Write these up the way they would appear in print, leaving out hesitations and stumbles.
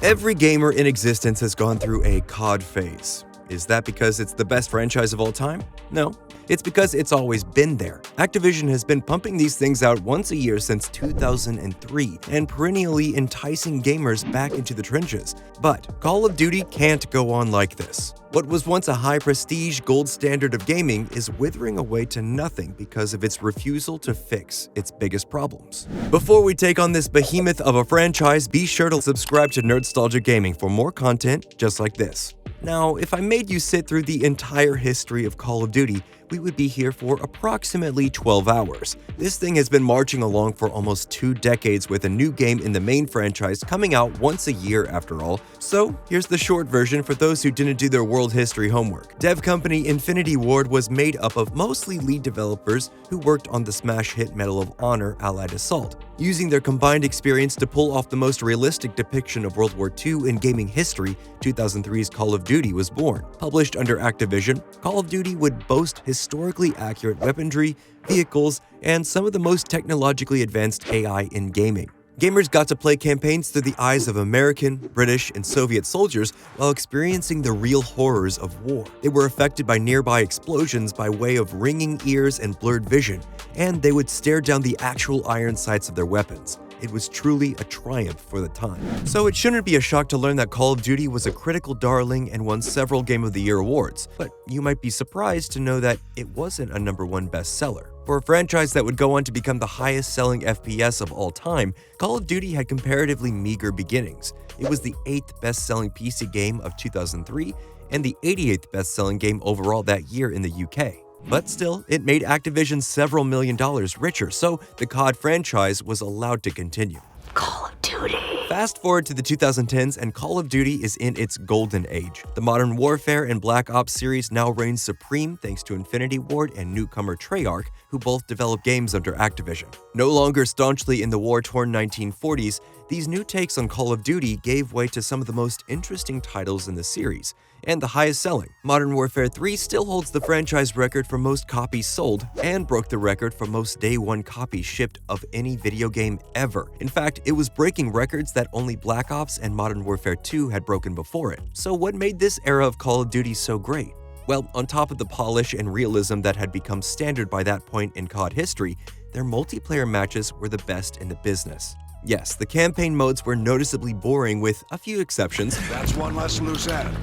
Every gamer in existence has gone through a COD phase. Is that because it's the best franchise of all time? No, it's because it's always been there. Activision has been pumping these things out once a year since 2003 and perennially enticing gamers back into the trenches. But Call of Duty can't go on like this. What was once a high-prestige gold standard of gaming is withering away to nothing because of its refusal to fix its biggest problems. Before we take on this behemoth of a franchise, be sure to subscribe to Nerdstalgic Gaming for more content just like this. Now, if I made you sit through the entire history of Call of Duty, we would be here for approximately 12 hours. This thing has been marching along for almost 2 decades with a new game in the main franchise coming out once a year after all. So here's the short version for those who didn't do their world history homework. Dev company Infinity Ward was made up of mostly lead developers who worked on the smash hit Medal of Honor Allied Assault, using their combined experience to pull off the most realistic depiction of World War II in gaming history. 2003's Call of Duty was born. Published under Activision, Call of Duty would boast historically accurate weaponry, vehicles, and some of the most technologically advanced AI in gaming. Gamers got to play campaigns through the eyes of American, British, and Soviet soldiers while experiencing the real horrors of war. They were affected by nearby explosions by way of ringing ears and blurred vision, and they would stare down the actual iron sights of their weapons. It was truly a triumph for the time. So it shouldn't be a shock to learn that Call of Duty was a critical darling and won several Game of the Year awards, but you might be surprised to know that it wasn't a #1 bestseller. For a franchise that would go on to become the highest-selling FPS of all time, Call of Duty had comparatively meager beginnings. It was the 8th best-selling PC game of 2003 and the 88th best-selling game overall that year in the UK. But still, it made Activision several $million richer, so the COD franchise was allowed to continue. Call of Duty. Fast forward to the 2010s and Call of Duty is in its golden age. The Modern Warfare and Black Ops series now reign supreme thanks to Infinity Ward and newcomer Treyarch, who both develop games under Activision. No longer staunchly in the war-torn 1940s, these new takes on Call of Duty gave way to some of the most interesting titles in the series, and the highest selling. Modern Warfare 3 still holds the franchise record for most copies sold, and broke the record for most day one copies shipped of any video game ever. In fact, it was breaking records that only Black Ops and Modern Warfare 2 had broken before it. So what made this era of Call of Duty so great? Well, on top of the polish and realism that had become standard by that point in COD history, their multiplayer matches were the best in the business. Yes, the campaign modes were noticeably boring with a few exceptions. That's one less loose end.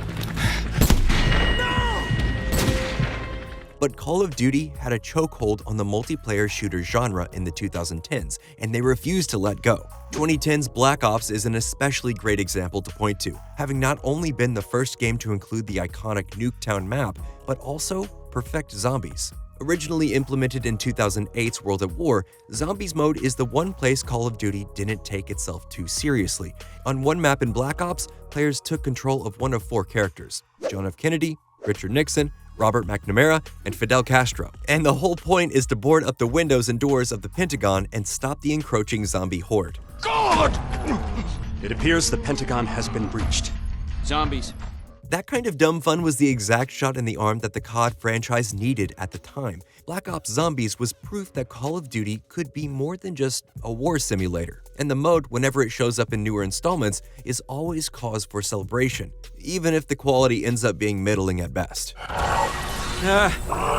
But Call of Duty had a chokehold on the multiplayer shooter genre in the 2010s, and they refused to let go. 2010's Black Ops is an especially great example to point to, having not only been the first game to include the iconic Nuketown map, but also perfect zombies. Originally implemented in 2008's World at War, Zombies mode is the one place Call of Duty didn't take itself too seriously. On one map in Black Ops, players took control of one of 4 characters: John F. Kennedy, Richard Nixon, Robert McNamara, and Fidel Castro. And the whole point is to board up the windows and doors of the Pentagon and stop the encroaching zombie horde. God! It appears the Pentagon has been breached. Zombies. That kind of dumb fun was the exact shot in the arm that the COD franchise needed at the time. Black Ops Zombies was proof that Call of Duty could be more than just a war simulator. And the mode, whenever it shows up in newer installments, is always cause for celebration, even if the quality ends up being middling at best.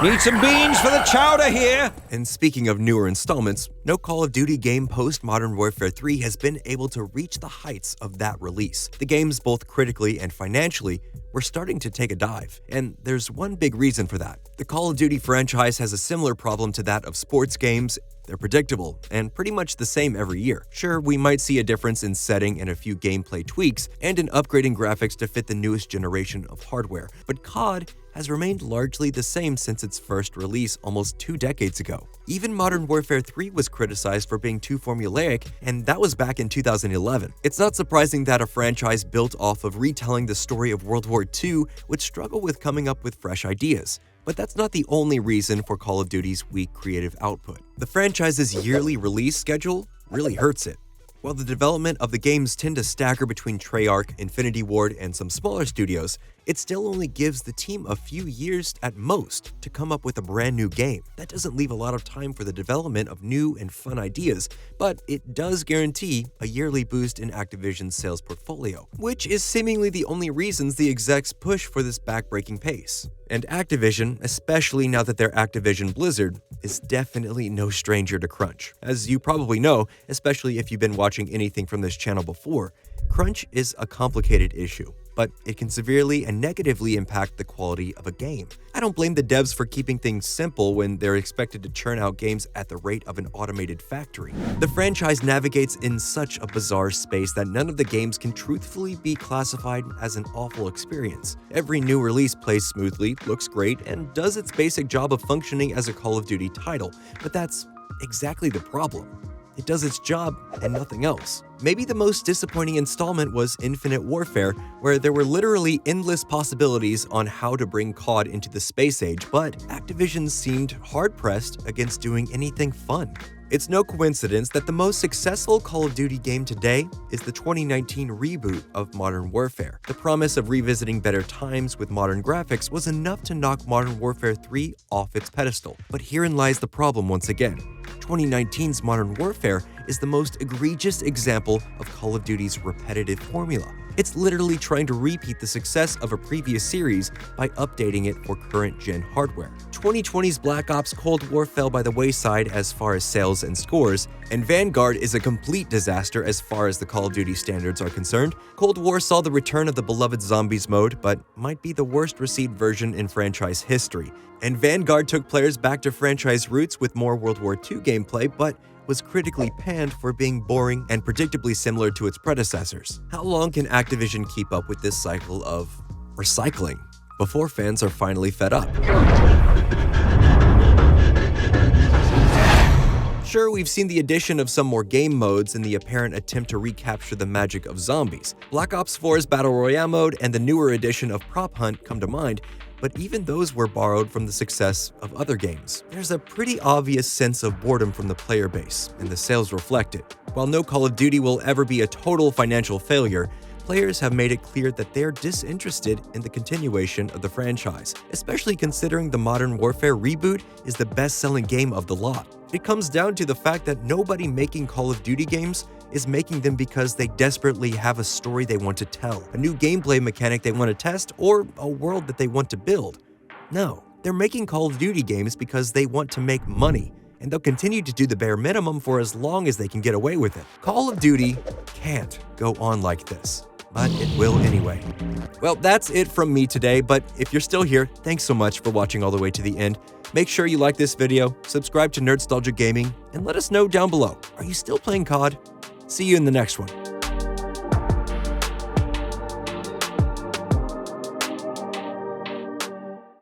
Need some beans for the chowder here. And speaking of newer installments, no Call of Duty game post-Modern Warfare 3 has been able to reach the heights of that release. The games, both critically and financially, were starting to take a dive, and there's one big reason for that. The Call of Duty franchise has a similar problem to that of sports games. They're predictable, and pretty much the same every year. Sure, we might see a difference in setting and a few gameplay tweaks, and in upgrading graphics to fit the newest generation of hardware, but COD has remained largely the same since its first release almost 2 decades ago. Even Modern Warfare 3 was criticized for being too formulaic, and that was back in 2011. It's not surprising that a franchise built off of retelling the story of World War II would struggle with coming up with fresh ideas. But that's not the only reason for Call of Duty's weak creative output. The franchise's yearly release schedule really hurts it. While the development of the games tend to stagger between Treyarch, Infinity Ward, and some smaller studios, it still only gives the team a few years at most to come up with a brand new game. That doesn't leave a lot of time for the development of new and fun ideas, but it does guarantee a yearly boost in Activision's sales portfolio, which is seemingly the only reasons the execs push for this backbreaking pace. And Activision, especially now that they're Activision Blizzard, is definitely no stranger to crunch. As you probably know, especially if you've been watching anything from this channel before, crunch is a complicated issue, but it can severely and negatively impact the quality of a game. I don't blame the devs for keeping things simple when they're expected to churn out games at the rate of an automated factory. The franchise navigates in such a bizarre space that none of the games can truthfully be classified as an awful experience. Every new release plays smoothly, looks great, and does its basic job of functioning as a Call of Duty title, but that's exactly the problem. It does its job and nothing else. Maybe the most disappointing installment was Infinite Warfare, where there were literally endless possibilities on how to bring COD into the space age, but Activision seemed hard-pressed against doing anything fun. It's no coincidence that the most successful Call of Duty game today is the 2019 reboot of Modern Warfare. The promise of revisiting better times with modern graphics was enough to knock Modern Warfare 3 off its pedestal. But herein lies the problem once again. 2019's Modern Warfare is the most egregious example of Call of Duty's repetitive formula. It's literally trying to repeat the success of a previous series by updating it for current-gen hardware. 2020's Black Ops Cold War fell by the wayside as far as sales and scores, and Vanguard is a complete disaster as far as the Call of Duty standards are concerned. Cold War saw the return of the beloved Zombies mode, but might be the worst received version in franchise history. And Vanguard took players back to franchise roots with more World War II gameplay, but was critically panned for being boring and predictably similar to its predecessors. How long can Activision keep up with this cycle of recycling before fans are finally fed up? Sure, we've seen the addition of some more game modes in the apparent attempt to recapture the magic of zombies. Black Ops 4's Battle Royale mode and the newer edition of Prop Hunt come to mind, but even those were borrowed from the success of other games. There's a pretty obvious sense of boredom from the player base, and the sales reflect it. While no Call of Duty will ever be a total financial failure, players have made it clear that they're disinterested in the continuation of the franchise, especially considering the Modern Warfare reboot is the best-selling game of the lot. It comes down to the fact that nobody making Call of Duty games is making them because they desperately have a story they want to tell, a new gameplay mechanic they want to test, or a world that they want to build. No, they're making Call of Duty games because they want to make money, and they'll continue to do the bare minimum for as long as they can get away with it. Call of Duty can't go on like this, but it will anyway. Well, that's it from me today, but if you're still here, thanks so much for watching all the way to the end. Make sure you like this video, subscribe to Nerdstalgic Gaming, and let us know down below, are you still playing COD? See you in the next one.